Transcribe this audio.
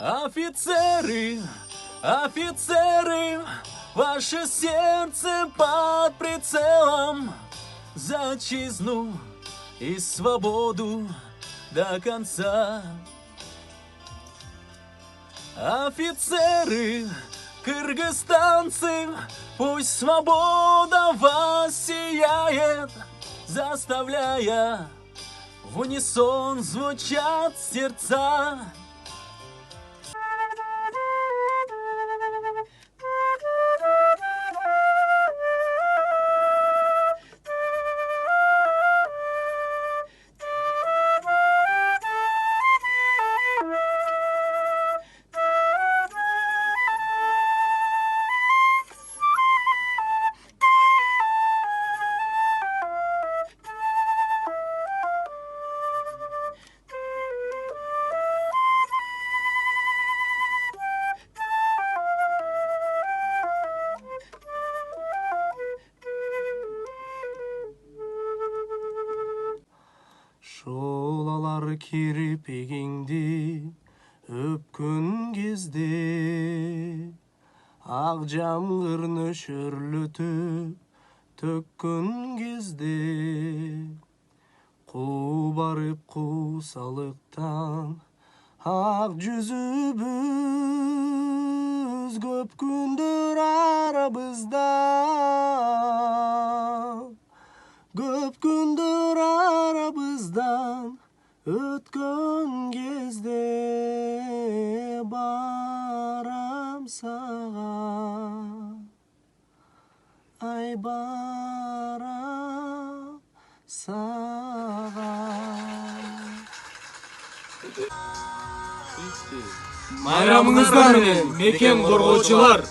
Офицеры, офицеры, ваше сердце под прицелом. За отчизну и свободу до конца. Офицеры, кыргызстанцы, пусть свобода вас сияет, заставляя в унисон звучат сердца. Шолалар кирпигиңди өпкөн кезде, ак жамгыр нөшөрлөтүп төккөн кезде, кубарып куусалыктан ак жүзүбүз көп күндөр арабыздан, көп күндөр арабыздан өткөн кезде барам сага, ай барам сага. Майрамыңыздар менен, мекен коргоочулар!